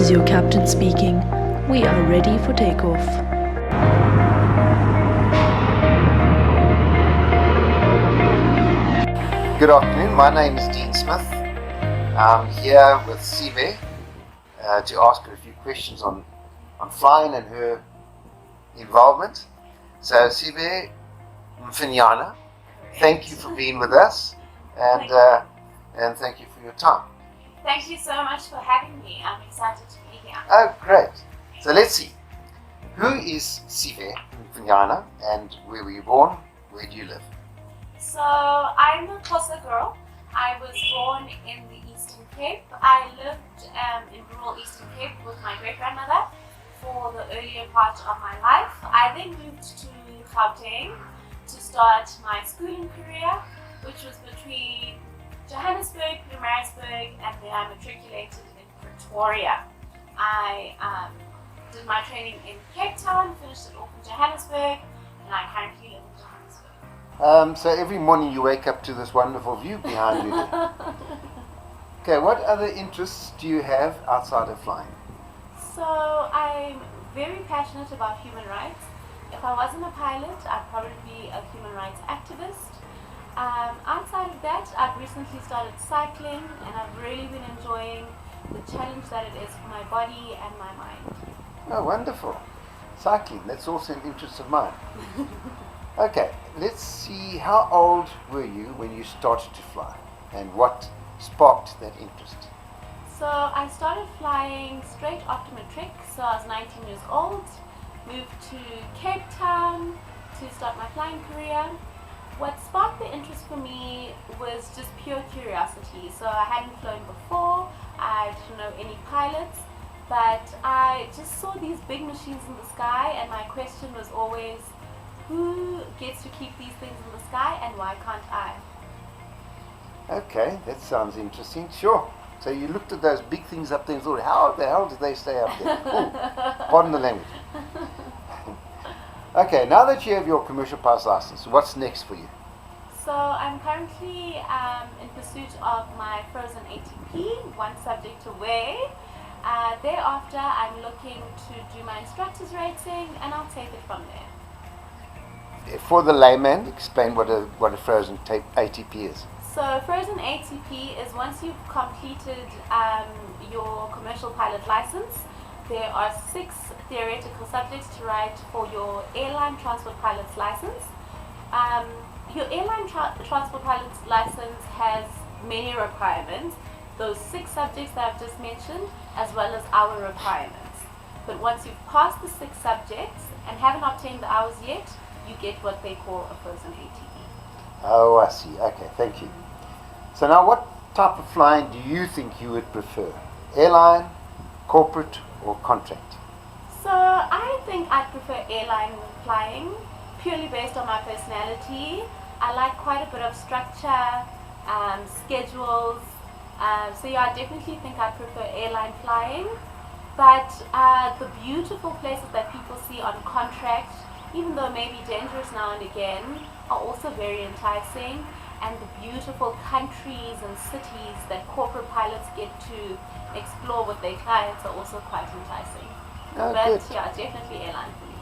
is your captain speaking. We are ready for takeoff. Good afternoon, my name is Dean Smith. I'm here with Sive to ask her a few questions on flying and her involvement. So Sive, Mfenyana, thank you for being with us and thank you for your time. Thank you so much for having me. I'm excited to be here. Oh, great. So let's see. Who is Sive Mfenyana and where were you born? Where do you live? So I'm a Xhosa girl. I was born in the Eastern Cape. I lived in rural Eastern Cape with my great-grandmother for the earlier part of my life. I then moved to Gauteng to start my schooling career, which was between Johannesburg, Pietermaritzburg, and then I matriculated in Pretoria. I did my training in Cape Town, finished it off in Johannesburg, and I currently live in Johannesburg. So every morning you wake up to this wonderful view behind you. Okay, what other interests do you have outside of flying? So I'm very passionate about human rights. If I wasn't a pilot, I'd probably be a human rights activist. Outside of that, I've recently started cycling and I've really been enjoying the challenge that it is for my body and my mind. Oh, wonderful. Cycling, that's also an interest of mine. Okay, let's see, how old were you when you started to fly and what sparked that interest? So I started flying straight after matric, so I was 19 years old, moved to Cape Town to start my flying career. What sparked the interest for me was just pure curiosity. So I hadn't flown before, I didn't know any pilots, but I just saw these big machines in the sky and my question was always, who gets to keep these things in the sky and why can't I? Okay, that sounds interesting. Sure. So you looked at those big things up there and thought, how the hell did they stay up there? Oh, pardon the language. Okay, now that you have your commercial pilot's license, what's next for you? So I'm currently in pursuit of my frozen ATP, one subject away. Thereafter, I'm looking to do my instructor's rating and I'll take it from there. For the layman, explain what a frozen ATP is. So frozen ATP is once you've completed your commercial pilot license, there are 6 theoretical subjects to write for your airline transport pilot's license. Your airline transport pilot's license has many requirements, those 6 subjects that I've just mentioned, as well as our requirements. But once you've passed the 6 subjects and haven't obtained the hours yet, you get what they call a frozen ATP. Oh, I see. Okay, thank you. So now what type of flying do you think you would prefer? Airline, corporate, or contract? So I think I'd prefer airline flying, purely based on my personality. I like quite a bit of structure, schedules. So yeah, I definitely think I prefer airline flying. But the beautiful places that people see on contract, even though maybe dangerous now and again, are also very enticing. And the beautiful countries and cities that corporate pilots get to explore with their clients are also quite enticing. Oh, But good. yeah, definitely airline for me.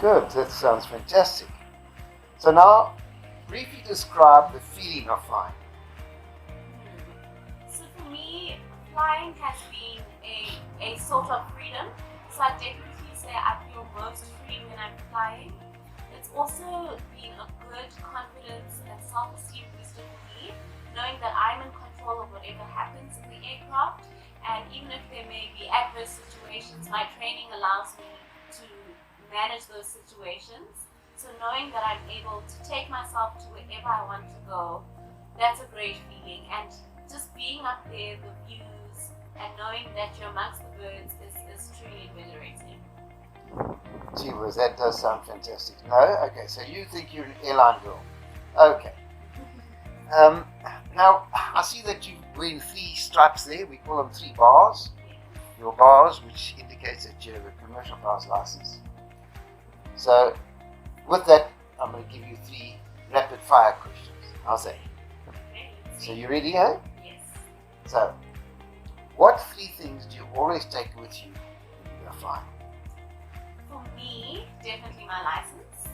Good, that sounds fantastic. So now, briefly describe the feeling of flying. So for me, flying has been a sort of freedom. So I definitely say I feel most free when I'm flying. It's also been a good confidence and self-esteem booster for me, knowing that I'm in control of whatever happens in the aircraft. And even if there may be adverse situations, my training allows me to manage those situations. So knowing that I'm able to take myself to wherever I want to go, that's a great feeling. And just being up there, the views, and knowing that you're amongst the birds is truly exhilarating. Gee whiz, that does sound fantastic. No? Okay, so you think you're an airline girl. Okay. Now, I see that you're wearing 3 stripes there. We call them 3 bars. Your bars, which indicates that you have a commercial pilot's license. So, with that, I'm going to give you 3 rapid fire questions. How's that? Okay, So, you ready, huh? yes. So, What 3 things do you always take with you when you go flying? For me, definitely my license.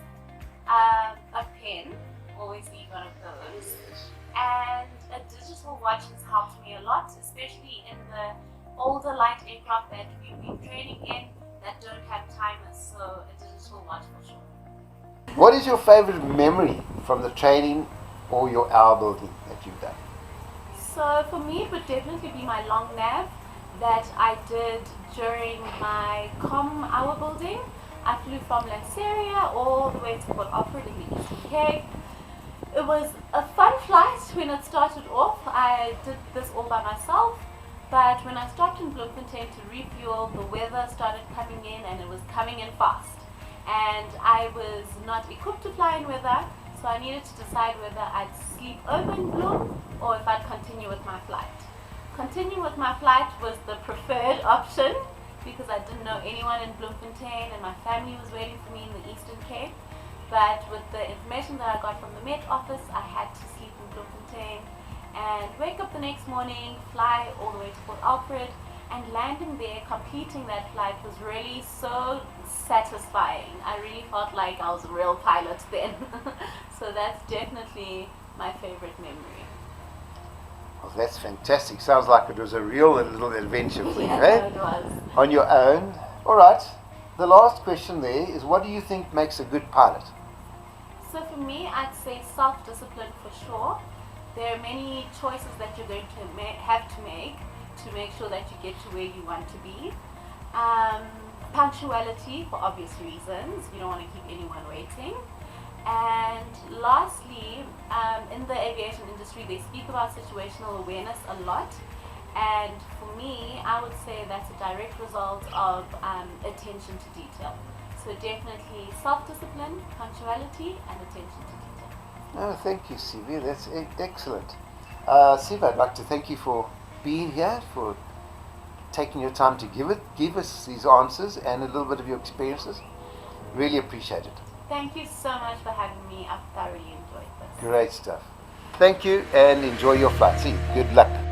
A pen, always need one of those. Yes. And a digital watch has helped me a lot, especially in the older light aircraft that we've been training in that don't have timers, so a digital watch for sure. What is your favorite memory from the training or your hour building that you've done? So for me, it would definitely be my long nav that I did during my hour building. I flew from Lanseria all the way to Port Alfred in the Eastern Cape. It was a fun flight when it started off. I did this all by myself, but when I stopped in Bloemfontein to refuel, the weather started coming in and it was coming in fast. And I was not equipped to fly in weather, so I needed to decide whether I'd sleep over in Bloem or if I'd continue with my flight. Continuing with my flight was the preferred option because I didn't know anyone in Bloemfontein and my family was waiting for me in the Eastern Cape. But with the information that I got from the Met Office, I had to sleep in Bloemfontein and wake up the next morning, fly all the way to Port Alfred, and landing there, completing that flight was really so satisfying. I really felt like I was a real pilot then. So that's definitely my favorite memory. Well, that's fantastic. Sounds like it was a real little adventure for you, Yeah, eh? it was. On your own. All right. The last question there is, what do you think makes a good pilot? So for me, I'd say self-discipline for sure. There are many choices that you're going to have to make sure that you get to where you want to be. Punctuality for obvious reasons. You don't want to keep anyone waiting. And lastly, in the aviation industry, they speak about situational awareness a lot. And for me, I would say that's a direct result of attention to detail. So definitely self-discipline, punctuality, and attention to detail. Oh, thank you, Sive. That's excellent. Sive, I'd like to thank you for being here, for taking your time to give us these answers and a little bit of your experiences. Really appreciate it. Thank you so much for having me. I've thoroughly enjoyed this. Great stuff. Thank you and enjoy your flight. See, good luck.